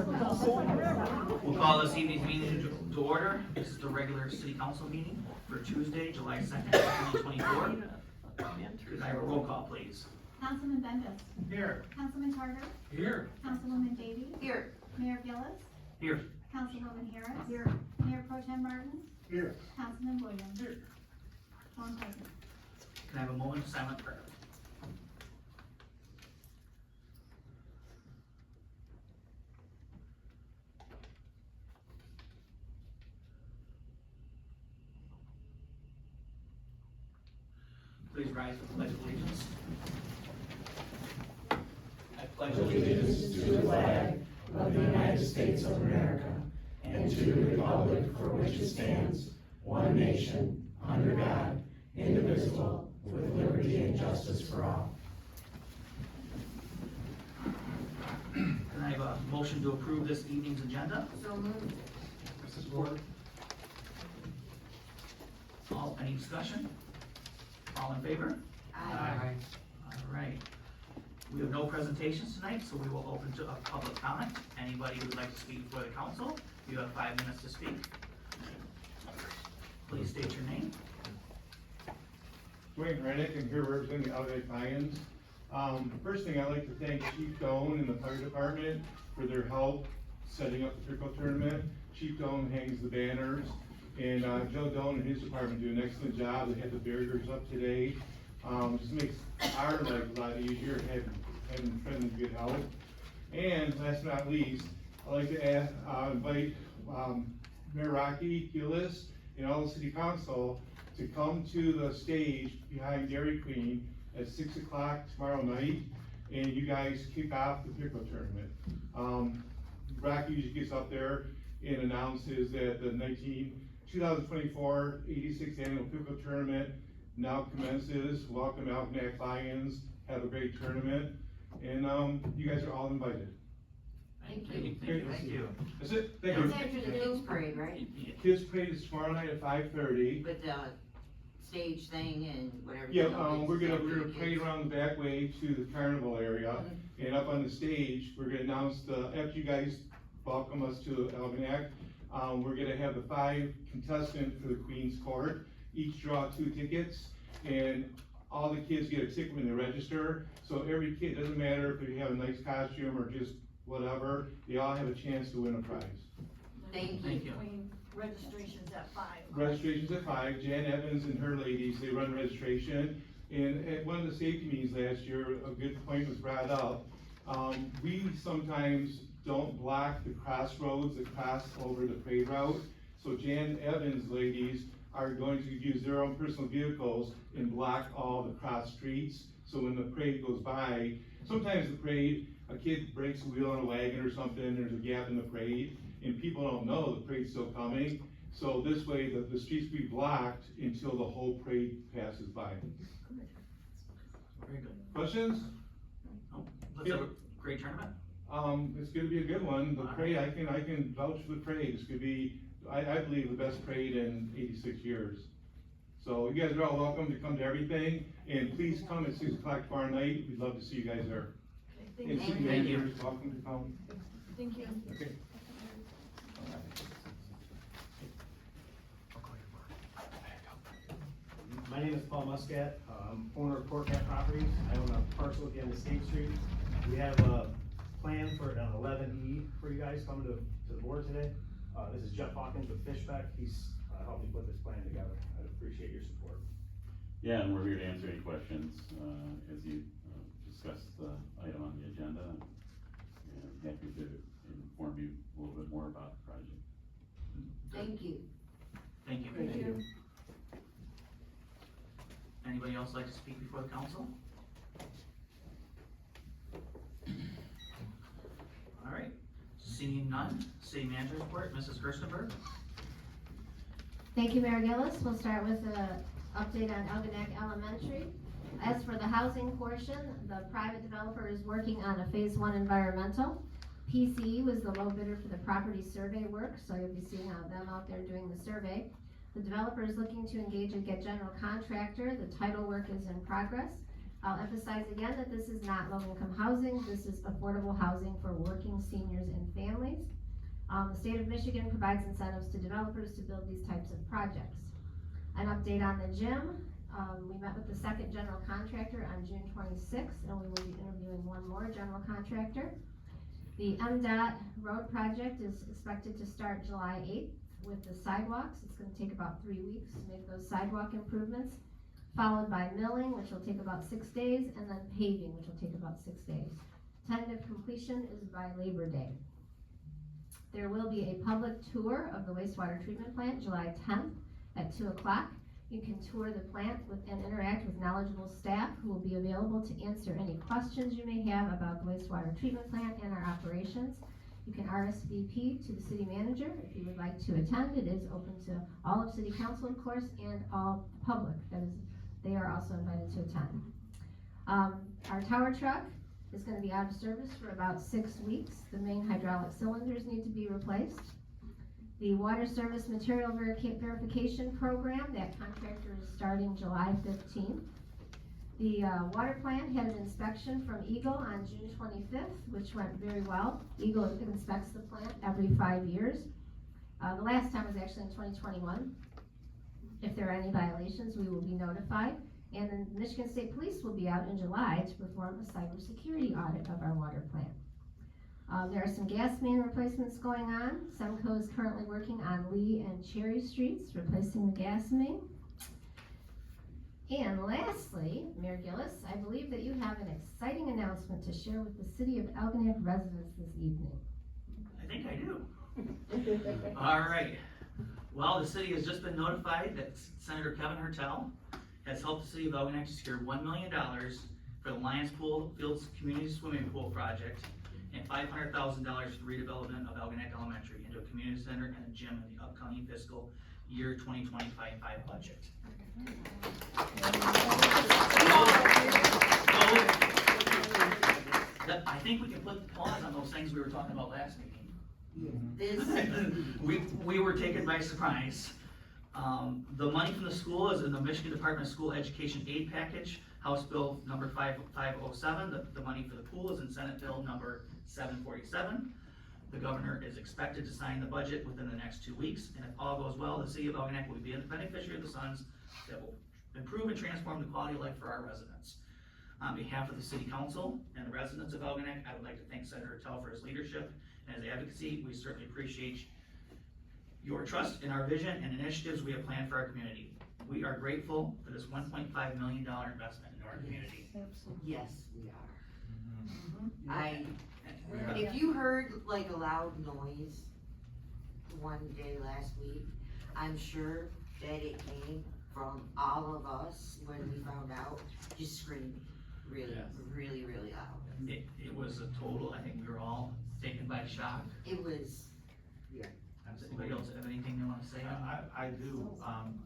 We'll call this evening's meeting to order. This is the regular city council meeting for Tuesday, July 2nd, 2024. Could I have a roll call, please? Councilman Bendis. Here. Councilman Carter. Here. Councilwoman Davy. Here. Mayor Gillis. Here. Councilwoman Harris. Here. Mayor Pro Tem Martin. Here. Councilman Williams. Here. One present. Can I have a moment of silent prayer? Please rise for the pledge of allegiance. I pledge Allegiance to the flag of the United States of America and to the republic for which it stands, one nation, under God, indivisible, with liberty and justice for all. Can I have a motion to approve this evening's agenda? So moved. Support. Any discussion? All in favor? Aye. All right. We have no presentations tonight, so we will open to a public comment. Anybody who would like to speak before the council, you have 5 minutes to speak. Please state your name. Dwayne Rennick, and here representing the Algenack Lions. First thing, I'd like to thank Chief Doan and the fire department for their help setting up the Trickle tournament. Chief Doan hangs the banners, and Joe Doan and his department do an excellent job. They had the barriers up today. Just makes our life a lot easier having friendly good help. And last but not least, I'd like to invite Mayor Rocky Gillis and all the city council to come to the stage behind Dairy Queen at 6 o'clock tomorrow night, and you guys kick off the pickle tournament. Rocky usually gets up there and announces that the 2024 86th annual pickle tournament now commences. Welcome Algenack Lions, have a great tournament, and you guys are all invited. Thank you. you. Thank you. That's it, thank It's you. after the kids parade, right? Kids parade is tomorrow night at 5:30. With the stage thing and whatever. Yeah, we're gonna parade around the back way to the carnival area, and up on the stage, we're gonna announce after you guys welcome us to Algenack, we're gonna have the 5 contestants for the Queen's Court, each draw 2 tickets, and all the kids get a ticket when they register, so every kid, doesn't matter if you have a nice costume or just whatever, they all have a chance to win a prize. Thank you. Registration's at 5. Registration's at 5. Jan Evans and her ladies, they run registration. And at one of the safety meetings last year, a good point was brought up. We sometimes don't block the crossroads that cross over the parade route. So Jan Evans' ladies are going to use their own personal vehicles and block all the cross streets. So when the parade goes by, sometimes the parade, a kid breaks a wheel on a wagon or something, there's a gap in the parade, and people don't know the parade's still coming. So this way, the streets will be blocked until the whole parade passes by. Very good. Questions? Oh, let's have a great tournament. It's gonna be a good one. The parade, I can vouch for the parade. It's gonna be, I believe, the best parade in 86 years. So you guys are all welcome to come to everything, and please come at 6 o'clock tomorrow night. We'd love to see you guys there. And city Thank you. managers, welcome to come. Thank you. Okay. My name is Paul Muscat. I'm owner of Port Cat Properties. I own a parcel at the end of State Street. We have a plan for an 11E for you guys coming to the board today. This is Jeff Hawkins with Fishbeck. He's helped me put this plan together. I'd appreciate your support. Yeah, and we're here to answer any questions, as you discuss the item on the agenda. And happy to inform you a little bit more about the project. Thank you. Thank you. Thank you. Anybody else like to speak before the council? All right, seeing none, city manager report, Mrs. Gerstenberg. Thank you, Mayor Gillis. We'll start with an update on Algenack Elementary. As for the housing portion, the private developer is working on a phase 1 environmental. PCE was the low bidder for the property survey work, so you'll be seeing them out there doing the survey. The developer is looking to engage a general contractor. The title work is in progress. I'll emphasize again that this is not low-income housing, this is affordable housing for working seniors and families. The state of Michigan provides incentives to developers to build these types of projects. An update on the gym, we met with the second general contractor on June 26th, and we will be interviewing one more general contractor. The MDOT road project is expected to start July 8th with the sidewalks. It's gonna take about 3 weeks to make those sidewalk improvements, followed by milling, which will take about 6 days, and then paving, which will take about 6 days. Tentative completion is by Labor Day. There will be a public tour of the wastewater treatment plant July 10th at 2 o'clock. You can tour the plant and interact with knowledgeable staff who will be available to answer any questions you may have about the wastewater treatment plant and our operations. You can RSVP to the city manager if you would like to attend. It is open to all of city council, of course, and all public. They are also invited to attend. Our tower truck is going to be out of service for about 6 weeks. The main hydraulic cylinders need to be replaced. The water service material verification program, that contractor is starting July 15th. The water plant had an inspection from Eagle on June 25th, which went very well. Eagle inspects the plant every 5 years. The last time was actually in 2021. If there are any violations, we will be notified. And then Michigan State Police will be out in July to perform a cybersecurity audit of our water plant. There are some gas main replacements going on. Semco is currently working on Lee and Cherry Streets, replacing the gas main. And lastly, Mayor Gillis, I believe that you have an exciting announcement to share with the City of Algonac residents this evening. I think I do. All right. Well, the city has just been notified that Senator Kevin Hertel has helped the city of Algonac secure $1 million for the Lions Pool Fields Community Swimming Pool Project and $500,000 for the redevelopment of Algonac Elementary into a community center and a gym in the upcoming fiscal year 2025 budget. I think we can put the pause on those things we were talking about last meeting. We were taken by surprise. The money from the school is in the Michigan Department of School Education Aid Package, House Bill number 5507. The money for the pool is in Senate Bill number 747. The governor is expected to sign the budget within the next 2 weeks, and if all goes well, the city of Algonac will be the beneficiary of the funds that will improve and transform the quality of life for our residents. On behalf of the city council and the residents of Algonac, I would like to thank Senator Hertel for his leadership and his advocacy. We certainly appreciate your trust in our vision and initiatives we have planned for our community. We are grateful for this $1.5 million investment into our community. Yes, we are. If you heard like a loud noise one day last week, I'm sure that it came from all of us when we found out, just screaming, really loud. It was a total, I think we were all taken by shock. It was, Does anybody else have anything they want to say? I do,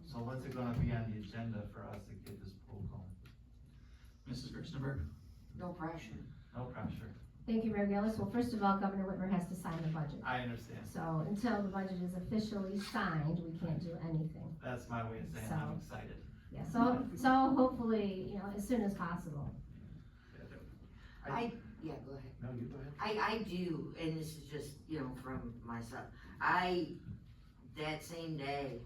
so what's it gonna be on the agenda for us to get this pool going? Mrs. Gerstenberg? no pressure. No pressure, Thank you, Mayor Gillis. Well, first of all, Governor Whitmer has to sign the budget. I understand, So until the budget is officially signed, we can't do anything. that's my way of saying I'm excited. Yeah, so hopefully, as soon as possible. Go ahead. No, you go ahead. I do, and this is just, from myself. That same day,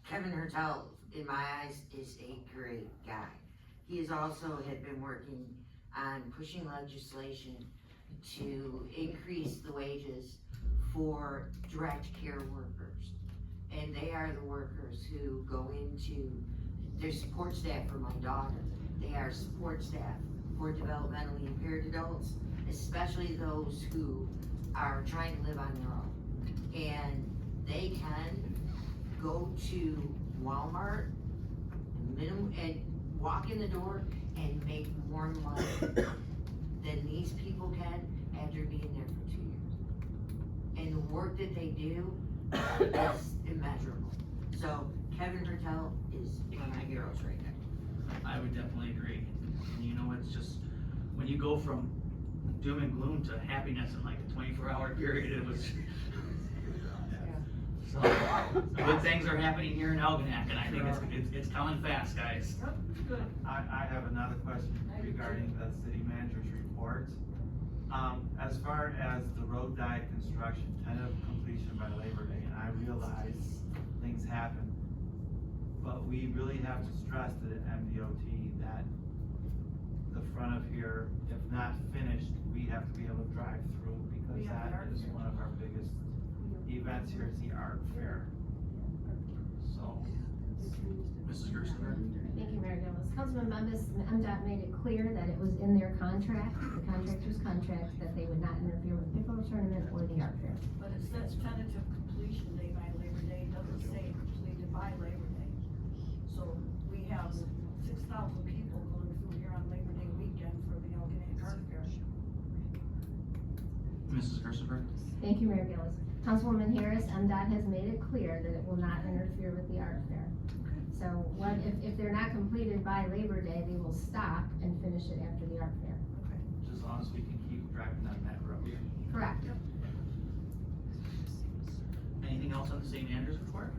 Kevin Hertel, in my eyes, is a great guy. He has also had been working on pushing legislation to increase the wages for direct care workers. And they are the workers who go into, their support staff for my daughter. They are support staff for developmentally impaired adults, especially those who are trying to live on their own. And they can go to Walmart and walk in the door and make more money than these people can after being there for 2 years. And the work that they do is immeasurable. So Kevin Hertel is one of my heroes right now. I would definitely agree. And it's just, when you go from doom and gloom to happiness in like a 24-hour period, it was. So, good things are happening here in Algonac, and I think it's coming fast, guys. Yep, good. I have another question regarding the city manager's report. As far as the road diet construction, tentative completion by Labor Day, and I realize things happen, but we really have to stress to the MDOT that the front of here, if not finished, we have to be able to drive through, because We have the that art is fair. one of our biggest events here, is the art fair. So, Mrs. Gerstenberg? Thank you, Mayor Gillis. Councilman Membus, MDOT made it clear that it was in their contract, the contractor's contract, that they would not interfere with pickleball tournament or the art fair. But it says tentative completion day by Labor Day, it doesn't say completed by Labor Day. So we have 6,000 people going through here on Labor Day weekend for the Algonac Art Fair. Mrs. Gerstenberg? Thank you, Mayor Gillis. Councilwoman Harris, MDOT has made it clear that it will not interfere with the art fair. So what, if they're not completed by Labor Day, they will stop and finish it after the art fair. just as long as we can keep driving on that road. Correct. Anything else on the city manager's report?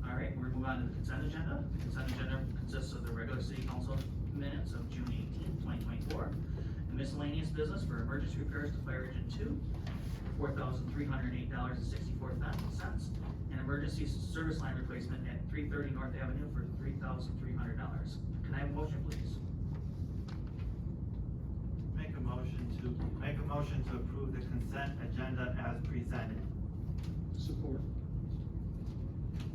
All right, we're gonna move on to the consent agenda. The consent agenda consists of the regular city council minutes of June 18th, 2024, and miscellaneous business for emergency repairs to Fire Engine 2, $4,308.64, and emergency service line replacement at 330 North Avenue for $3,300. Can I have a motion, please? Make a motion to approve the consent agenda as presented. Support.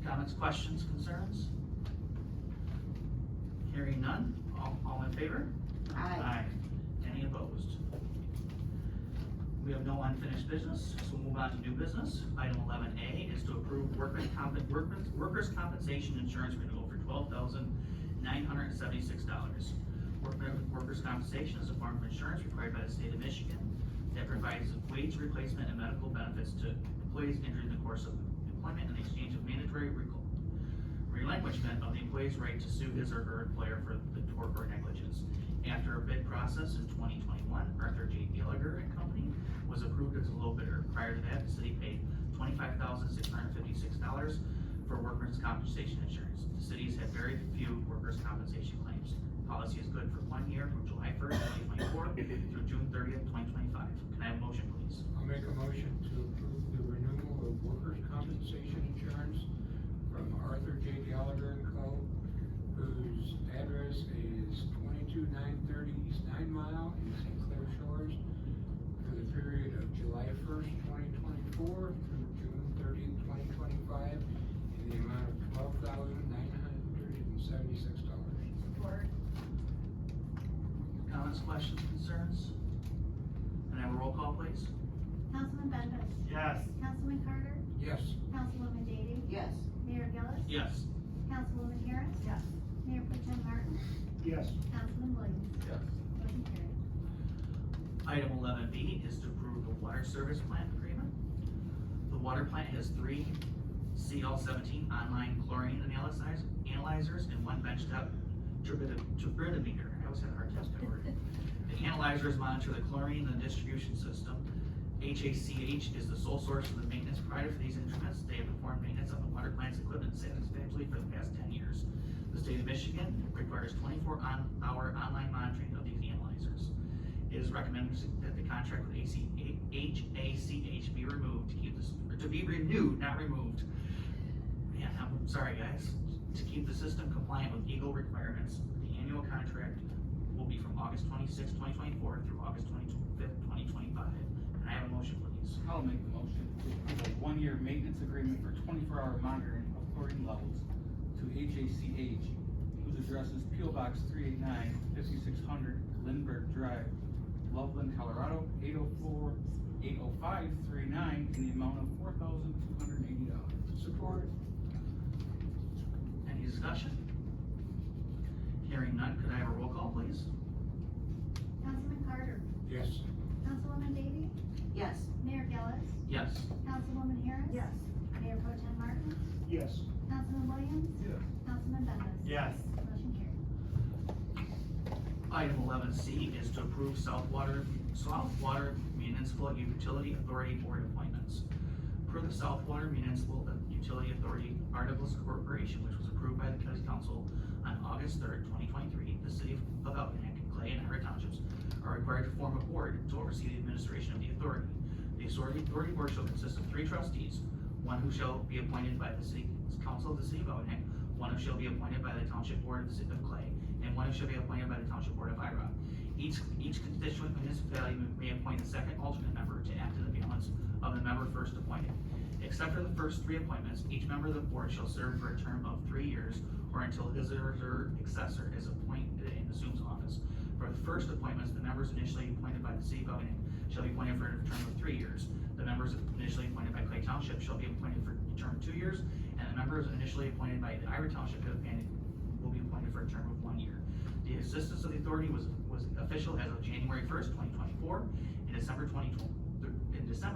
Comments, questions, concerns? Hearing none, all in favor? Aye. Any opposed? We have no unfinished business, so we'll move on to new business. Item 11A is to approve workers' compensation insurance renewal for $12,976. Workers' compensation is a form of insurance required by the state of Michigan that provides wage replacement and medical benefits to employees injured in the course of employment in exchange of mandatory relinquishment of the employee's right to sue his or her employer for the tort or negligence. After a bid process in 2021, Arthur J. Gallagher and Company was approved as a low bidder. Prior to that, the city paid $25,656 for workers' compensation insurance. The cities have very few workers' compensation claims. Policy is good for 1 year from July 1st, 2024 through June 30th, 2025. Can I have a motion, please? I'll make a motion to approve the renewal of workers' compensation insurance from Arthur J. Gallagher and Co., whose address is 22930 East 9 Mile in St. Clair Shores, for the period of July 1st, 2024 through June 30th, 2025, in the amount of $12,976. Support. Comments, questions, concerns? Can I have a roll call, please? Councilman Bembas. Yes. Councilman Carter. Yes. Councilwoman Daly. Yes. Mayor Gillis. Yes. Councilwoman Harris. Yes. Mayor Pro Tem Martin. Yes. Councilman Williams. Yes. Motion carried. Item 11B is to approve the water service plant agreement. The water plant has 3 CL17 online chlorine analyzers and 1 benchtop turbidimeter. I always had a hard time with that word. The analyzers monitor the chlorine in the distribution system. HACH is the sole source of the maintenance provider for these instruments. They have performed maintenance on the water plant's equipment satisfactorily for the past 10 years. The state of Michigan requires 24-hour online monitoring of these analyzers. It is recommended that the contract with HACH be removed to keep this, or to be renewed, not removed. Man, I'm sorry, guys. To keep the system compliant with legal requirements, the annual contract will be from August 26, 2024 through August 25th, 2025. Can I have a motion, please? I'll make the motion to approve a 1-year maintenance agreement for 24-hour monitoring of chlorine levels to HACH, whose address is P.O. Box 389, 5600 Lindbergh Drive, Loveland, Colorado, 80539, in the amount of $4,280. Support. Any discussion? Hearing none, could I have a roll call, please? Councilman Carter. Yes. Councilwoman Daly. Yes. Mayor Gillis. Yes. Councilwoman Harris. Yes. Mayor Pro Tem Martin. Yes. Councilman Williams. Yes. Councilman Bembas. Yes. Motion carried. Item 11C is to approve South Water Municipal Utility Authority Board appointments. Per the South Water Municipal Utility Authority Articles of Corporation, which was approved by the County Council on August 3rd, 2023, the city of Algonac, Clay, and Ira Townships are required to form a board to oversee the administration of the authority. The authority board shall consist of 3 trustees, one who shall be appointed by the city council of the city of Algonac, one who shall be appointed by the township board of the city of Clay, and one who shall be appointed by the township board of Ira. Each constituent municipality may appoint a second alternate member to act in the balance of the member first appointed. Except for the first 3 appointments, each member of the board shall serve for a term of 3 years or until his or her successor is appointed and assumes office. For the first appointments, the members initially appointed by the city of Algonac shall be appointed for a term of 3 years. The members initially appointed by Clay Township shall be appointed for a term of 2 years, and the members initially appointed by the Ira Township will be appointed for a term of 1 year. The existence of the authority was official as of January 1st, 2024. In December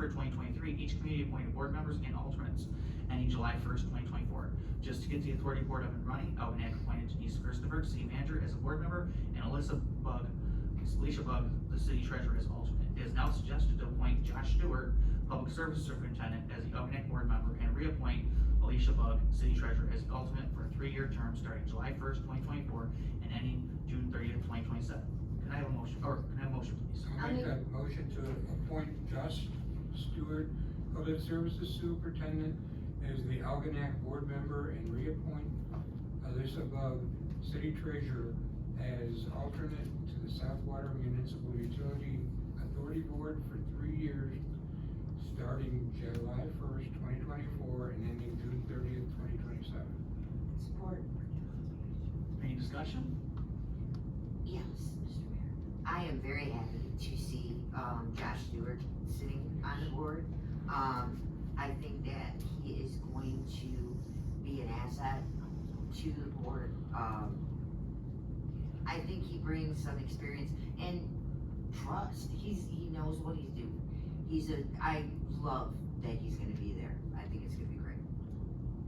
2023, each community appointed board members and alternates, ending July 1st, 2024. Just to get the authority board up and running, Algonac appointed Denise Gerstenberg, city manager, as a board member, and Alicia Bugg, the city treasurer, as alternate. It is now suggested to appoint Josh Stewart, public service superintendent, as the Algonac board member, and reappoint Alicia Bugg, city treasurer, as alternate for a 3-year term starting July 1st, 2024, and ending June 30th, 2027. Can I have a motion, please? I'll make that motion to appoint Josh Stewart, Public Services Superintendent, as the Algonac Board Member, and reappoint Alyssa Bugg, City Treasurer, as alternate to the South Water Municipal Utility Authority Board for 3 years, starting July 1st, 2024, and ending June 30th, 2027. Support. Any discussion? Yes, Mr. Mayor. I am very happy to see, Josh Stewart sitting on the board. I think that he is going to be an asset to the board. I think he brings some experience and trust. He knows what he's doing. I love that he's gonna be there. I think it's gonna be great.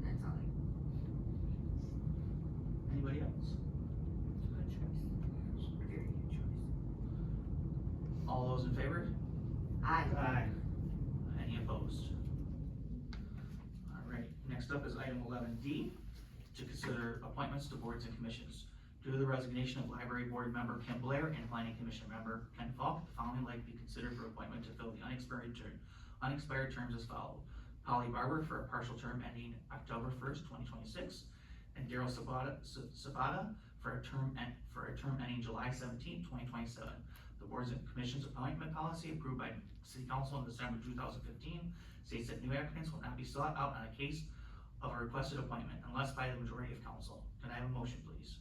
That's all. Anybody else? Good choice. Very good choice. All those in favor? Aye. Any opposed? All right, next up is item 11D, to consider appointments to boards and commissions. Due to the resignation of library board member Kim Blair and planning commission member Ken Falk, the following like to be considered for appointment to fill the unexpired terms as follow. Polly Barber for a partial term ending October 1st, 2026, and Daryl Sabata for a term ending July 17th, 2027. The boards and commissions appointment policy approved by City Council in December 2015 states that new applicants will not be sought out on a case of a requested appointment unless by the majority of council. Can I have a motion, please?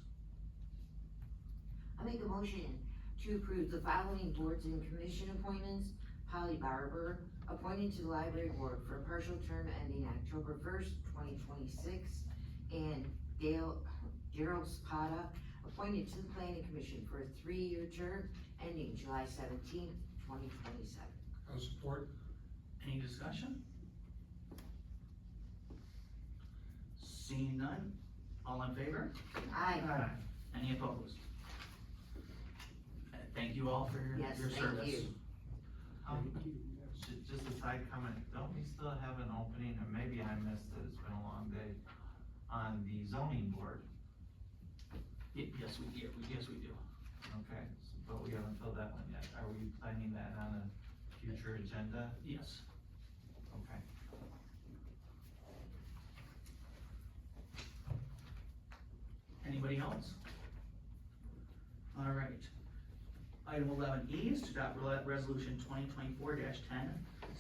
I make a motion to approve the following boards and commission appointments. Polly Barber, appointed to the library board for a partial term ending October 1st, 2026, and Gerald Zapata, appointed to the planning commission for a 3-year term ending July 17th, 2027. I'll support. Any discussion? Seeing none, all in favor? Aye. Any opposed? Thank you all for Yes, your thank service. you. Just a side comment, don't we still have an opening, or maybe I missed it, it's been a long day, on the zoning board? Yes, we do. Okay, but we haven't filled that one yet. Are we planning that on a future agenda? Yes. Okay. Anybody else? All right. Item 11E is to adopt resolution 2024-10,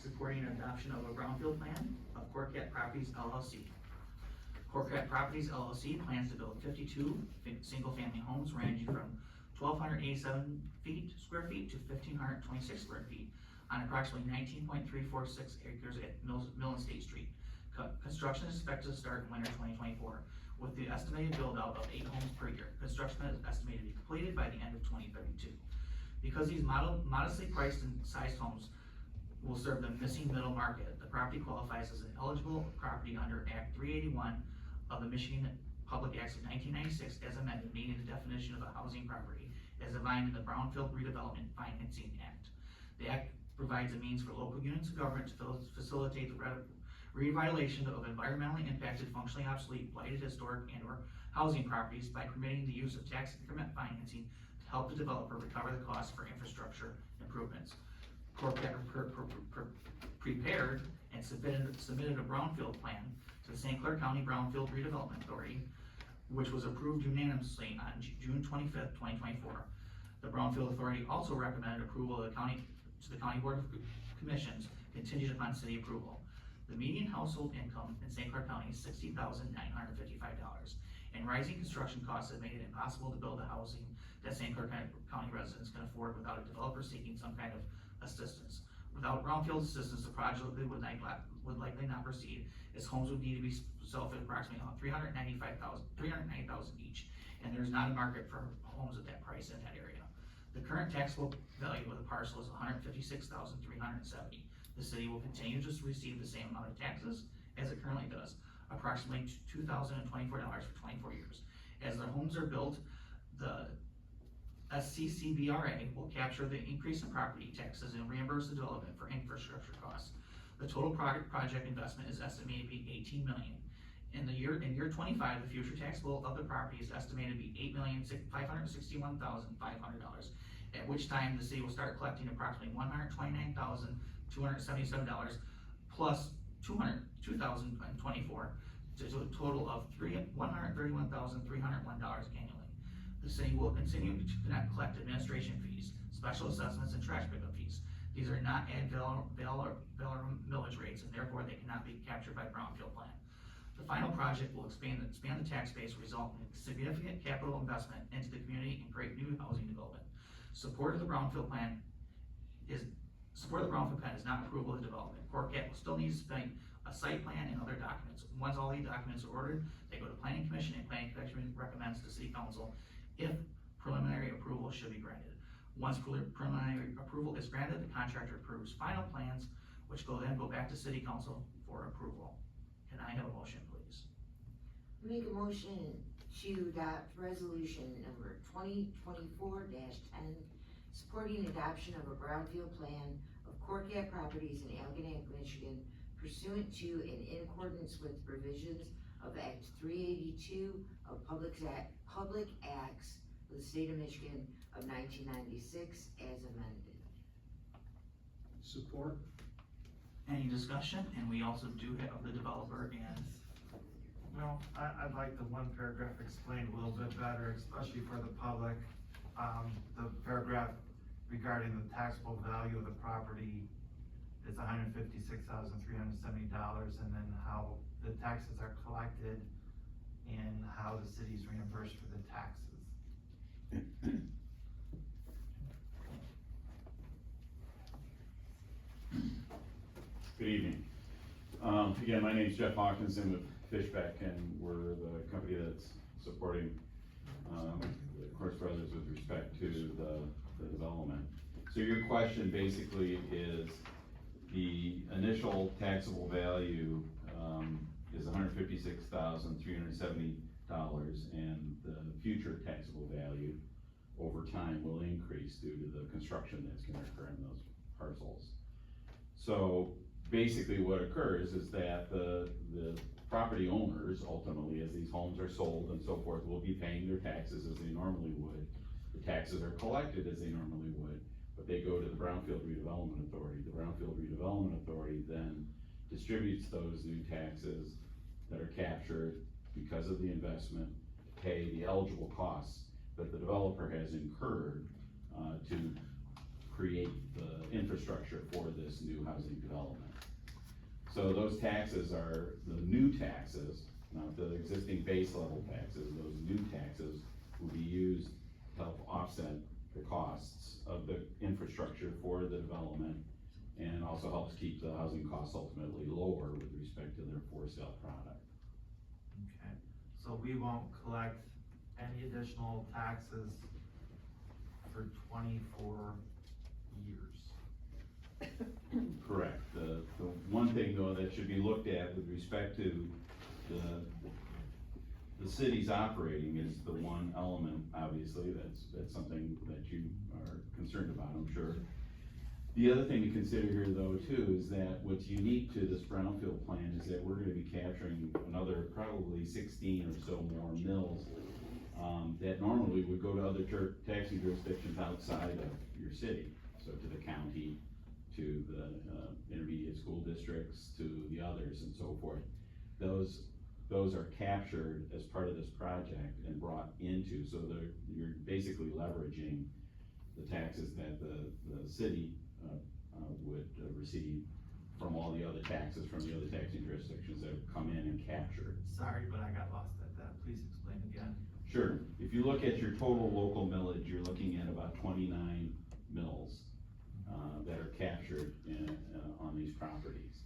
supporting adoption of a brownfield plan of Corcat Properties LLC. Corcat Properties LLC plans to build 52 single-family homes ranging from 1,287 square feet to 1,526 square feet on approximately 19.346 acres at Mill and State Street. Construction is expected to start in winter 2024, with the estimated build-out of 8 homes per year. Construction is estimated to be completed by the end of 2032. Because these modestly priced and sized homes will serve the missing middle market, the property qualifies as an eligible property under Act 381 of the Michigan Public Acts of 1996 as amended, meeting the definition of a housing property as defined in the Brownfield Redevelopment Financing Act. The act provides a means for local units of government to facilitate the revitalization of environmentally impacted, functionally obsolete, blighted, historic, and/or housing properties by permitting the use of tax increment financing to help the developer recover the costs for infrastructure improvements. Prepared and submitted a brownfield plan to the St. Clair County Brownfield Redevelopment Authority, which was approved unanimously on June 25th, 2024. The Brownfield Authority also recommended approval of the county Board of Commissions contingent upon city approval. The median household income in St. Clair County is $60,955, and rising construction costs have made it impossible to build the housing that St. Clair County residents can afford without a developer seeking some kind of assistance. Without brownfield assistance, the project would likely not proceed, as homes would need to be sold for approximately $390,000 each, and there's not a market for homes at that price in that area. The current taxable value of the parcel is $156,370. The city will continue to receive the same amount of taxes as it currently does, approximately $2,024 for 24 years. As the homes are built, the SCCBRA will capture the increase in property taxes and reimburse the development for infrastructure costs. The total project investment is estimated to be $18 million. In year 25, the future taxable of the property is estimated to be $8,561,500, at which time the city will start collecting approximately $129,277 plus $2,024 to a total of $131,301 annually. The city will continue to collect administration fees, special assessments, and trash pickup fees. These are not ad valorem millage rates, and therefore they cannot be captured by brownfield plan. The final project will expand the tax base, resulting in significant capital investment into the community and create new housing development. Support of the brownfield plan is not approval of the development. CORCAT will still need to submit a site plan and other documents. Once all these documents are ordered, they go to Planning Commission, and Planning Commission recommends to City Council if preliminary approval should be granted. Once preliminary approval is granted, the contractor approves final plans, which then go back to City Council for approval. Can I have a motion, please? Make a motion to adopt resolution number 2024-10, supporting adoption of a brownfield plan of CORCAT properties in Algonac, Michigan, pursuant to and in accordance with provisions of Act 382 of Public Acts of the State of Michigan of 1996 as amended. Support. Any discussion? And we also do have the developer and Well, I'd like the one paragraph explained a little bit better, especially for the public. The paragraph regarding the taxable value of the property is $156,370, and then how the taxes are collected and how the city's reimbursed for the taxes. Good evening. Again, my name's Jeff Hawkinson with Fishback, and we're the company that's supporting the Course Brothers with respect to the development. So your question basically is the initial taxable value is $156,370, and the future taxable value over time will increase due to the construction that's gonna occur in those parcels. So basically what occurs is that the property owners, ultimately, as these homes are sold and so forth, will be paying their taxes as they normally would. The taxes are collected as they normally would, but they go to the Brownfield Redevelopment Authority. The Brownfield Redevelopment Authority then distributes those new taxes that are captured because of the investment, pay the eligible costs that the developer has incurred to create the infrastructure for this new housing development. So those taxes are the new taxes, not the existing base level taxes. Those new taxes will be used to help offset the costs of the infrastructure for the development, and also helps keep the housing costs ultimately lower with respect to their for sale product. Okay, so we won't collect any additional taxes for 24 years. Correct. The one thing though that should be looked at with respect to the city's operating is the one element, obviously, that's something that you are concerned about, I'm sure. The other thing to consider here though too is that what's unique to this brownfield plan is that we're gonna be capturing another probably 16 or so more mills that normally would go to other taxing jurisdictions outside of your city. So to the county, to the intermediate school districts, to the others and so forth. Those are captured as part of this project and brought into, so you're basically leveraging the taxes that the city would receive from all the other taxes from the other taxing jurisdictions that have come in and captured. Sorry, but I got lost at that. Please explain again. Sure, if you look at your total local millage, you're looking at about 29 mills that are captured on these properties.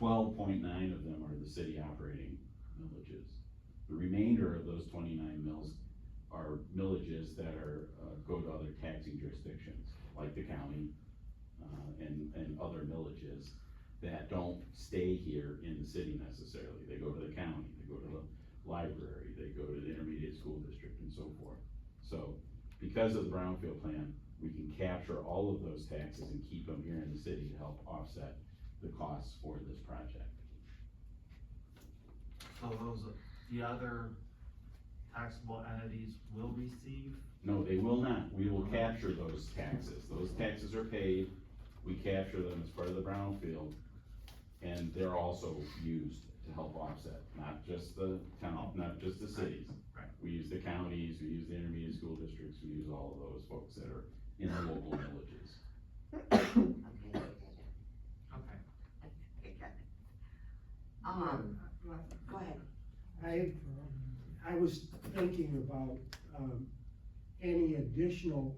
12.9 of them are the city operating millages. The remainder of those 29 mills are millages that go to other taxing jurisdictions, like the county, and other millages that don't stay here in the city necessarily. They go to the county, they go to the library, they go to the intermediate school district and so forth. So, because of the brownfield plan, we can capture all of those taxes and keep them here in the city to help offset the costs for this project. So the other taxable entities will receive? No, they will not. We will capture those taxes. Those taxes are paid. We capture them as part of the brownfield. And they're also used to help offset, not just the town, not just the cities. Right. We use the counties, we use the intermediate school districts, we use all of those folks that are in the local villages. Okay. Okay. I got it. Go ahead. I was thinking about, any additional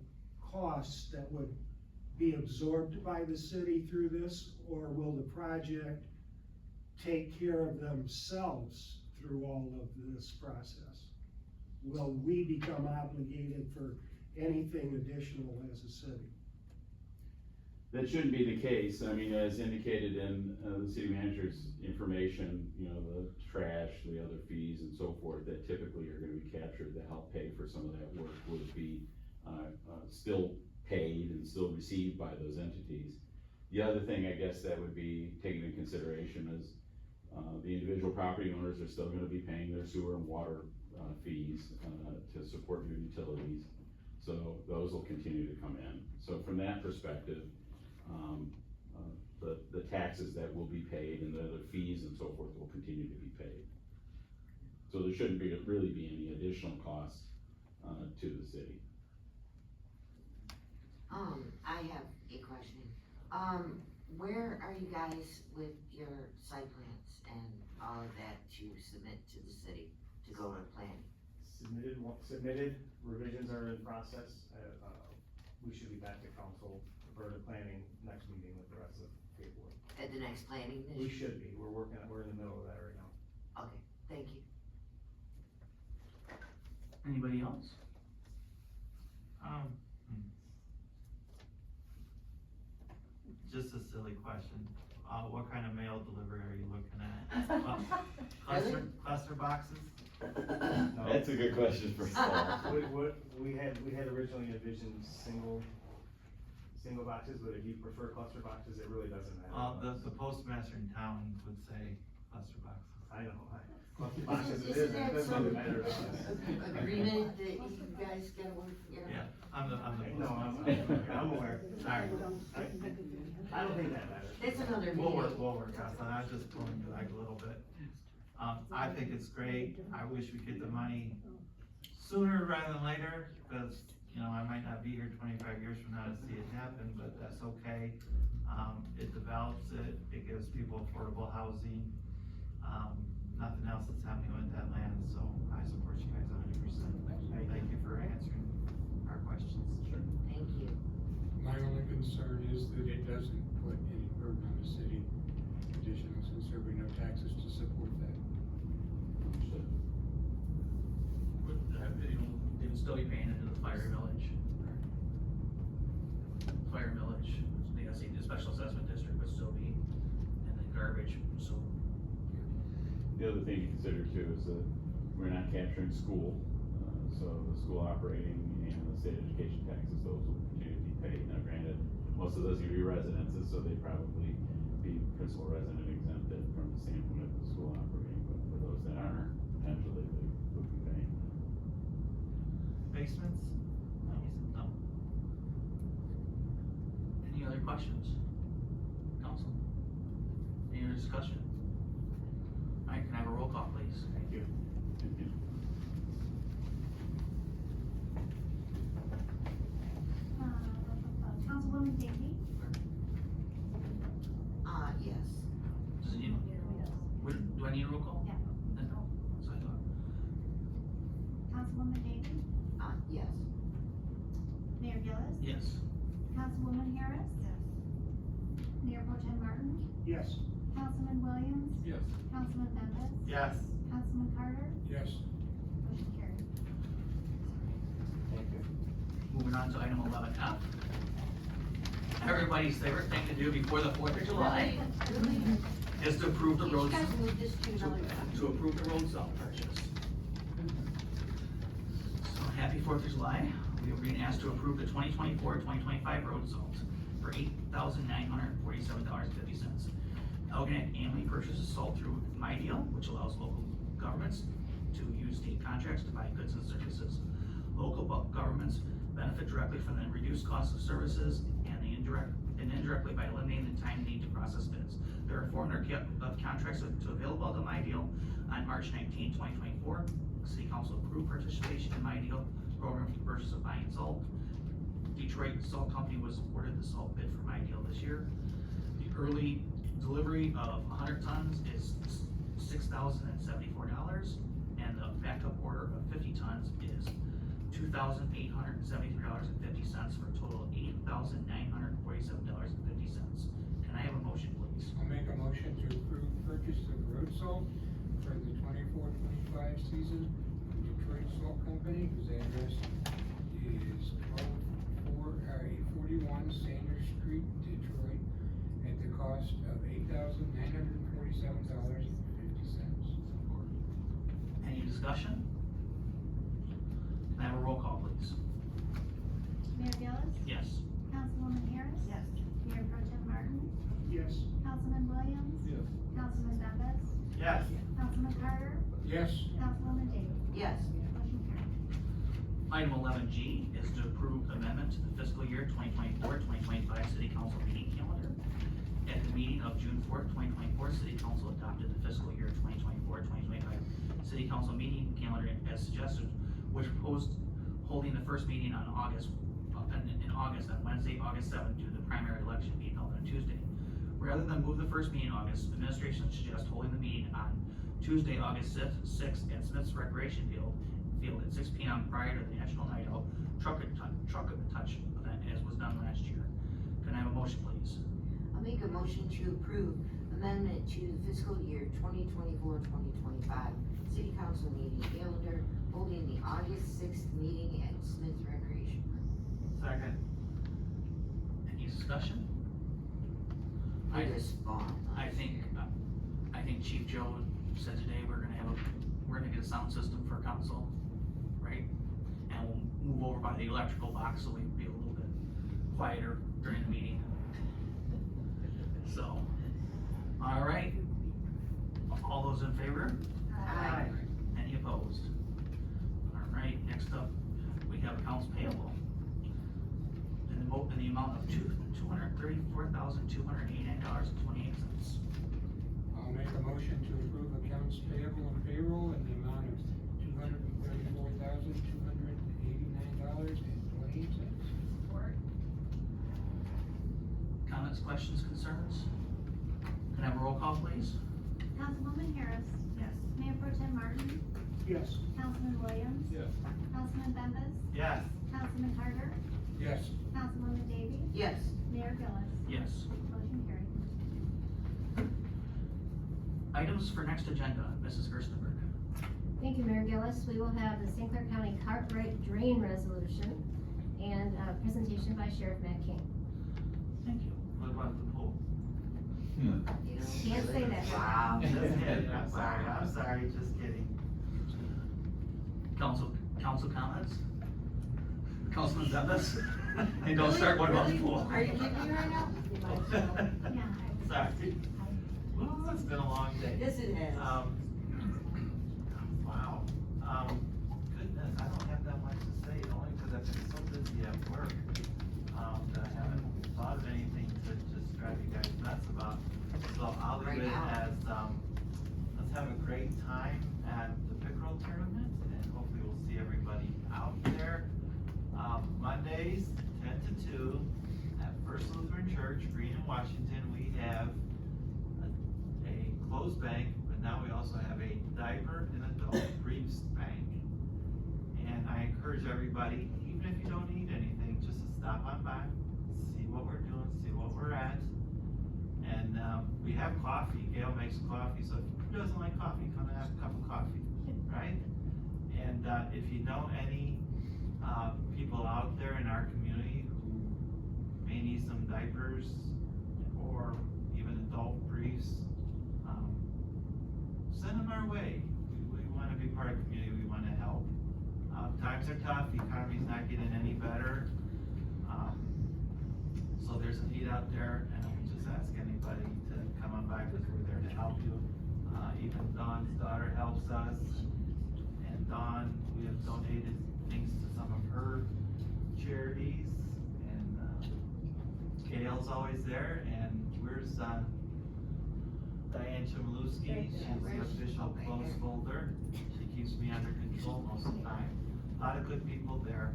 costs that would be absorbed by the city through this, or will the project take care of themselves through all of this process? Will we become obligated for anything additional as a city? That shouldn't be the case. I mean, as indicated in the city manager's information, you know, the trash, the other fees and so forth that typically are gonna be captured to help pay for some of that work would be still paid and still received by those entities. The other thing, I guess, that would be taken into consideration is the individual property owners are still gonna be paying their sewer and water fees to support your utilities. So those will continue to come in. So from that perspective, the taxes that will be paid and the other fees and so forth will continue to be paid. So there shouldn't really be any additional costs to the city. I have a question. Where are you guys with your site plans and all of that to submit to the city to go to planning? Submitted, revisions are in process. We should be back to council for the planning next meeting with the rest of the paperwork. At the next planning We meeting? should be, we're in the middle of that right now. Okay, thank you. Anybody else? Just a silly question. What kind of mail delivery are you looking at? Cluster boxes? That's a good question for Saul. We had originally envisioned single boxes, but if you prefer cluster boxes, it really doesn't matter. The postmaster in town would say cluster boxes. I know, cluster boxes it is, Isn't it that doesn't some really matter to us. agreement that you guys gotta work together? Yeah, I'm the No, postmaster. I'm aware. Sorry. I don't think that matters. It's another We'll meeting. work out that. I was just pulling you like a little bit. I think it's great. I wish we get the money sooner rather than later, because, you know, I might not be here 25 years from now to see it happen, but that's okay. It develops it, it gives people affordable housing. Nothing else that's happening with that land, so I support you guys 100%. Thank you for answering our questions. Sure. Thank you. My only concern is that it doesn't put any burden on the city additional, since there will be no taxes to support that. But, you know, they would still be paying into the fire millage. Fire millage, the special assessment district would still be, and then garbage, so. The other thing to consider too is that we're not capturing school, so the school operating and the state education taxes, those will continue to be paid. Now granted, most of those are gonna be residences, so they probably be principal resident exempted from the standpoint of the school operating, but for those that aren't, potentially they would be paying. Basements? No. Any other questions? Council? Any other discussion? Alright, can I have a roll call, please? Thank you. Councilwoman Davy, Yes. Does it need, do I need a roll call? Yeah. No. So I thought, Councilwoman Davy, Yes. Mayor Gillis, yes. Councilwoman Harris. Yes. Mayor Pro Tem Martin, Yes. Councilman Williams, Yes. Councilman Bembas, Yes. Councilman Carter, Yes. motion carried. Thank you. Moving on to item 11F. Everybody's favorite thing to do before the 4th of July is to approve the You roads, guys moved this to another time. to approve the road salt purchase. So happy 4th of July. We are being asked to approve the 2024-2025 road salt for $8,947.50. Algonac annually purchases salt through MyDeal, which allows local governments to use state contracts to buy goods and services. Local governments benefit directly from the reduced cost of services and indirectly by eliminating the time needed to process bids. There are 400 contracts available to MyDeal on March 19, 2024. City Council approved participation in MyDeal program for the purchase of buying salt. Detroit Salt Company was awarded the salt bid for MyDeal this year. The early delivery of 100 tons is $6,074, and the backup order of 50 tons is $2,873.50 for a total of $8,947.50. Can I have a motion, please? I'll make a motion to approve purchase of road salt for the 24-25 season from Detroit Salt Company, whose address is 41 Sanders Street, Detroit, at the cost of $8,947.50. Any discussion? Can I have a roll call, please? Mayor Gillis, Yes. Councilwoman Harris. Yes. Mayor Pro Tem Martin, Yes. Councilman Williams, Yes. Councilman Bembas, Yes. Councilman Carter, Yes. Councilwoman Davy, Yes. motion carried. Item 11G is to approve amendment to the fiscal year 2024-2025 City Council meeting calendar. At the meeting of June 4th, 2024, City Council adopted the fiscal year 2024-2025 City Council meeting calendar as suggested, which proposed holding the first meeting on in August, on Wednesday, August 7th, due to the primary election being held on Tuesday. Rather than move the first meeting in August, administration suggests holding the meeting on Tuesday, August 6th at Smith's Recreation Field at 6 p.m. prior to the National Night Out Truck and Touch event, as was done last year. Can I have a motion, please? I'll make a motion to approve amendment to the fiscal year 2024-2025 City Council meeting calendar, holding the August 6th meeting at Smith Recreation. Second. Any discussion? I just spawned. I think Chief Joe said today we're gonna get a sound system for council, right? And we'll move over by the electrical box so we'll be a little bit quieter during the meeting. So, all right. All those in favor? Aye. Any opposed? All right, next up, we have accounts payable. In the amount of $234,289.28. I'll make a motion to approve accounts payable and payroll in the amount of $234,289.28. Comments, questions, concerns? Can I have a roll call, please? Councilwoman Harris. Yes. Mayor Pro Tem Martin, Yes. Councilman Williams. Yes. Councilman Bembas, Yes. Councilman Carter, Yes. Councilwoman Davy, Yes. Mayor Gillis, Yes. motion carried. Items for next agenda, Mrs. Gerstenberg. Thank you, Mayor Gillis. We will have the St. Clair County Cartwright Drain Resolution and a presentation by Sheriff Matt King. Thank you. What about the pool? You know, Can't say that. Wow. Just kidding, I'm sorry, just kidding. Council comments? Councilman Zepis? And don't start one about the pool. Are you kidding me right now? Sorry. Well, it's been a long day. Yes, it has. Wow. Goodness, I don't have that much to say, only because I've been so busy at work, that I haven't thought of anything to just drive you guys nuts about. So I'll leave Right it now. as, let's have a great time at the pickerel tournament, and hopefully we'll see everybody out there. Mondays, 10 to 2, at First Lutheran Church, Green in Washington, we have a closed bank, but now we also have a diaper and adult briefs bank. And I encourage everybody, even if you don't need anything, just to stop on by, see what we're doing, see what we're at. And, we have coffee, Gail makes coffee, so who doesn't like coffee, come and have a cup of coffee, right? And, if you know any, people out there in our community who may need some diapers or even adult briefs, send them our way. We wanna be part of the community, we wanna help. Times are tough, the economy's not getting any better. So there's a need out there, and we just ask anybody to come on by, because we're there to help you. Even Dawn's daughter helps us, and Dawn, we have donated things to some of her charities, and, Gail's always there, and where's, Diane Chmielewski, she's the official close folder. She keeps me under control most of the time. A lot of good people there,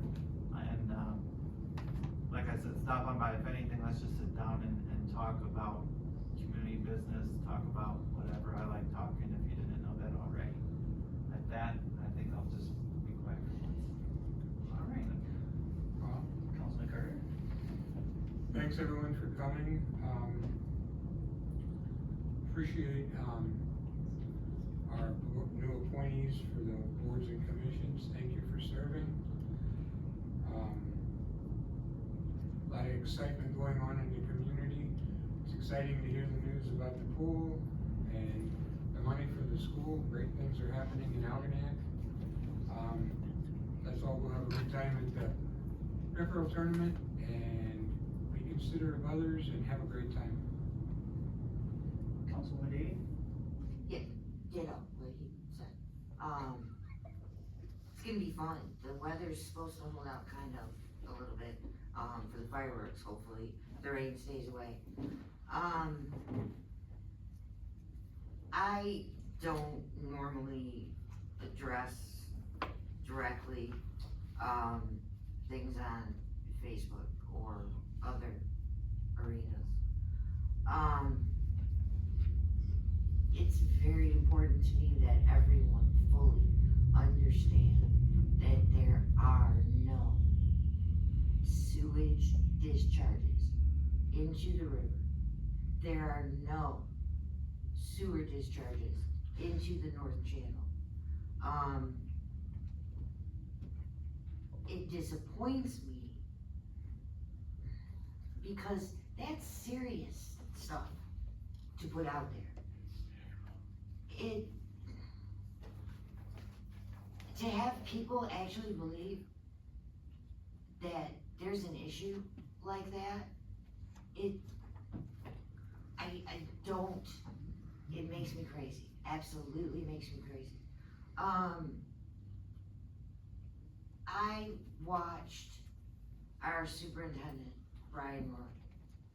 and, like I said, stop on by. If anything, let's just sit down and talk about community business, talk about whatever. I like talking, if you didn't know that already. At that, I think I'll just be quiet for once. All right. Councilman Carter? Thanks everyone for coming. Appreciate, our new appointees for the boards and commissions. Thank you for serving. A lot of excitement going on in the community. It's exciting to hear the news about the pool and the money for the school. Great things are happening in Algonac. Let's all go have a good time at the pickerel tournament and be considerate of others and have a great time. Councilman Dean? Ditto, what he said. It's gonna be fun. The weather's supposed to hold out kind of a little bit, for the fireworks, hopefully. The rain stays away. I don't normally address directly, things on Facebook or other arenas. It's very important to me that everyone fully understand that there are no sewage discharges into the river. There are no sewer discharges into the North Channel. It disappoints me because that's serious stuff to put out there. To have people actually believe that there's an issue like that, it makes me crazy, absolutely makes me crazy. I watched our superintendent, Brian Moore,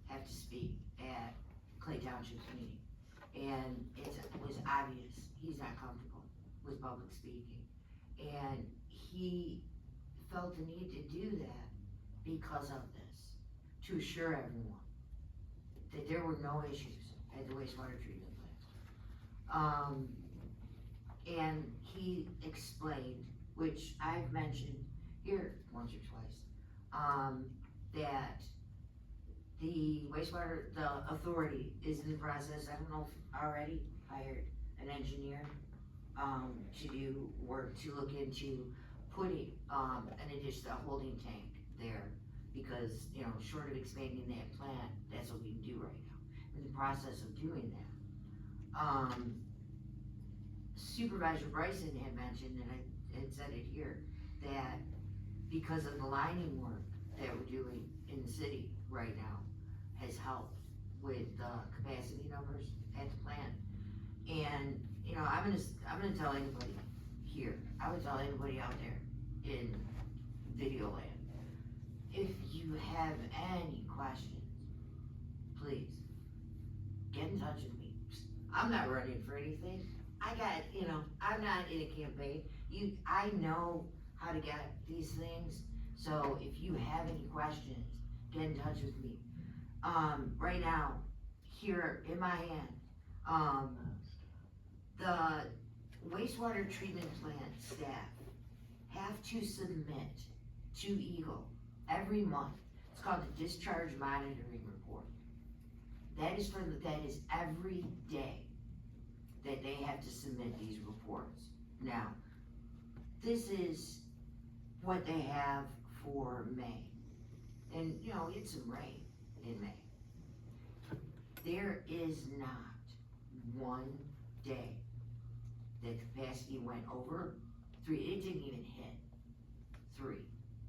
have to speak at Clay Township's meeting. And it was obvious he's not comfortable with public speaking. And he felt the need to do that because of this, to assure everyone that there were no issues at the wastewater treatment plant. And he explained, which I've mentioned here once or twice, that the wastewater, the authority is in the process, I don't know if already hired an engineer, to do work, to look into putting, an additional holding tank there. Because, short of expanding that plant, that's what we can do right now. In the process of doing that, Supervisor Bryson had mentioned, and I had said it here, that because of the lining work that we're doing in the city right now has helped with the capacity numbers at the plant. And, you know, I'm gonna tell anybody here, I would tell anybody out there in video land, if you have any questions, please, get in touch with me. I'm not running for anything. I got, you know, I'm not in a campaign. I know how to get these things, so if you have any questions, get in touch with me. Right now, here in my hand, the wastewater treatment plant staff have to submit to Eagle every month. It's called the discharge monitoring report. That is every day that they have to submit these reports. Now, this is what they have for May. And, you know, it's some rain in May. There is not one day that capacity went over 3, it didn't even hit 3,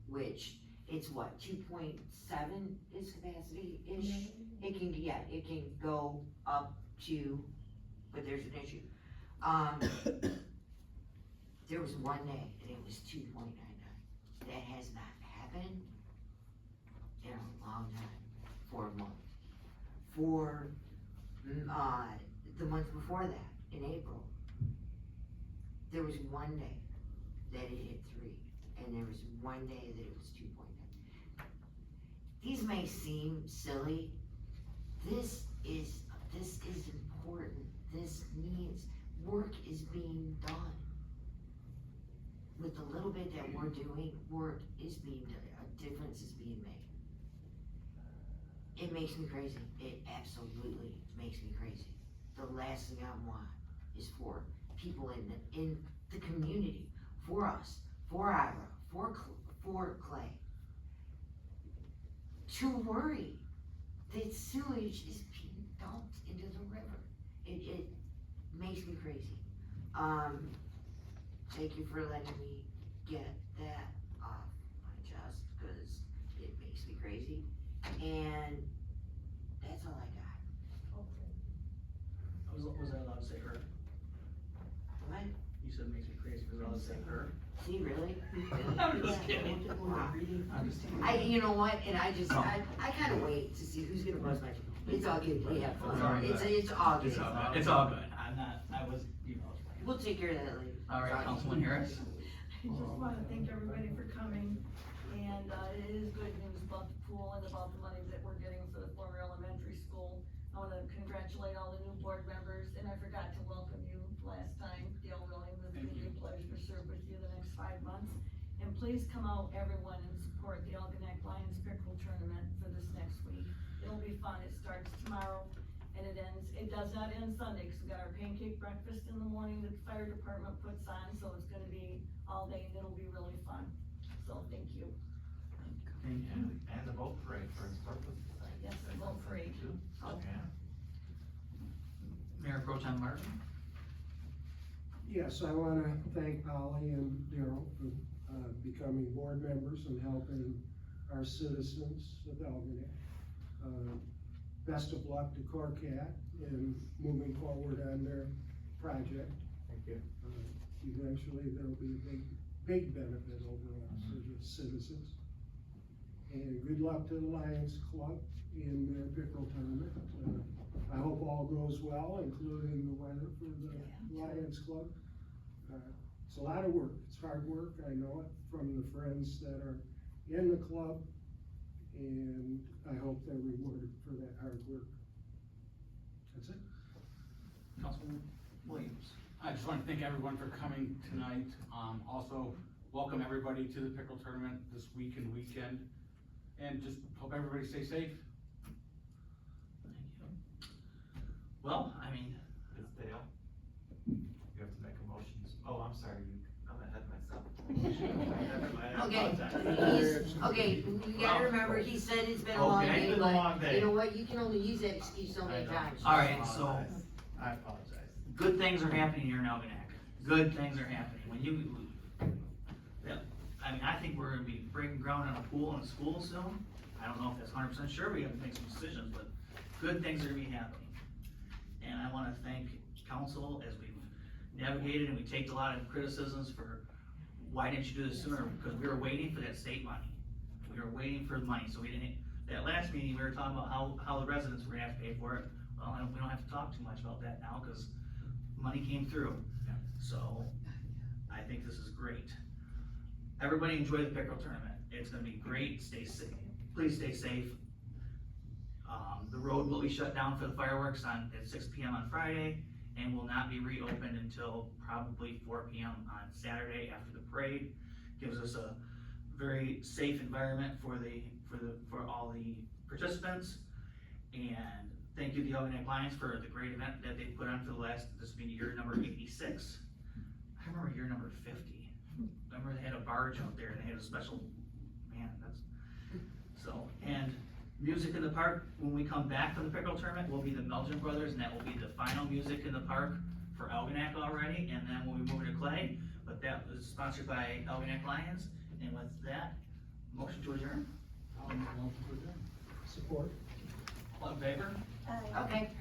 which it's what, 2.7 is capacity-ish? It can go up to, but there's an issue. There was one day and it was 2.99. That has not happened in a long time, for a month. For, the month before that, in April, there was one day that it hit 3, and there was one day that it was 2.9. These may seem silly. This is important. This means work is being done. With the little bit that we're doing, work is being done. A difference is being made. It makes me crazy. It absolutely makes me crazy. The last thing I want is for people in the community, for us, for Ira, for Clay, to worry that sewage is being dumped into the river. It makes me crazy. Thank you for letting me get that off my chest, because it makes me crazy. And that's all I got. Was I allowed to say her? What? You said it makes me crazy, was I allowed to say her? See, really? I'm just kidding. Wow. I'm just kidding. You know what, and I kinda wait to see who's gonna buzz my, it's all good, we have fun, it's all good. It's all good, I was, you know. We'll take care of that later. All right, Councilman Harris? I just wanna thank everybody for coming, and, it is good news about the pool and about the money that we're getting for the former elementary school. I wanna congratulate all the new board members, and I forgot to welcome you last time, Dale Willing, it's gonna be a pleasure to serve with you the next 5 months. And please come out, everyone, and support the Algonac Lions Pickerel Tournament for this next week. It'll be fun, it starts tomorrow, and it does not end Sunday, cause we got our pancake breakfast in the morning that the fire department puts on, so it's gonna be all day, and it'll be really fun. So, thank you. Thank you. And the boat parade for its purpose. Yes, the boat parade. Okay. Mayor Pro Tem Martin? Yes, I wanna thank Polly and Daryl for, becoming board members and helping our citizens of Algonac. Best of luck to Corcat in moving forward on their project. Thank you. Eventually, there'll be a big benefit overall for the citizens. And good luck to the Lions Club in their pickerel tournament. I hope all goes well, including the weather for the Lions Club. It's a lot of work, it's hard work, I know it from the friends that are in the club, and I hope they're rewarded for that hard work. That's it. Councilman Williams? I just want to thank everyone for coming tonight. Also, welcome everybody to the pickerel tournament this week and weekend. And just hope everybody stays safe. Thank you. Well, I mean, It's Dale. You have to make a motion. Oh, I'm sorry, I'm ahead of myself. Okay, you gotta remember, he said it's been a long Okay. day, It's been a long but day. you know what, you can only use that excuse so many times. all right, so I apologize. Good things are happening here in Algonac. Good things are happening. When you, yeah, I mean, I think we're gonna be breaking ground on a pool in a school soon. I don't know if that's 100% sure, we have to make some decisions, but good things are gonna be happening. And I wanna thank council as we've navigated and we take a lot of criticisms for why didn't you do this sooner? Because we were waiting for that state money. We were waiting for the money, so we didn't, that last meeting, we were talking about how the residents were gonna have to pay for it. Well, we don't have to talk too much about that now, cause money came through. Yeah. So, I think this is great. Everybody enjoy the pickerel tournament. It's gonna be great. Stay safe. Please stay safe. The road will be shut down for the fireworks at 6 PM on Friday and will not be reopened until probably 4 PM on Saturday after the parade. Gives us a very safe environment for all the participants. And thank you to the Algonac Lions for the great event that they put on for this will be year number 86. I remember year number 50. Remember they had a barge out there and they had a special, man, and music in the park, when we come back from the pickerel tournament, will be the Melton Brothers, and that will be the final music in the park for Algonac already, and then we'll be moving to Clay, but that was sponsored by Algonac Lions, and with that, motion to adjourn? I'll motion to adjourn. Support. All in favor? Okay.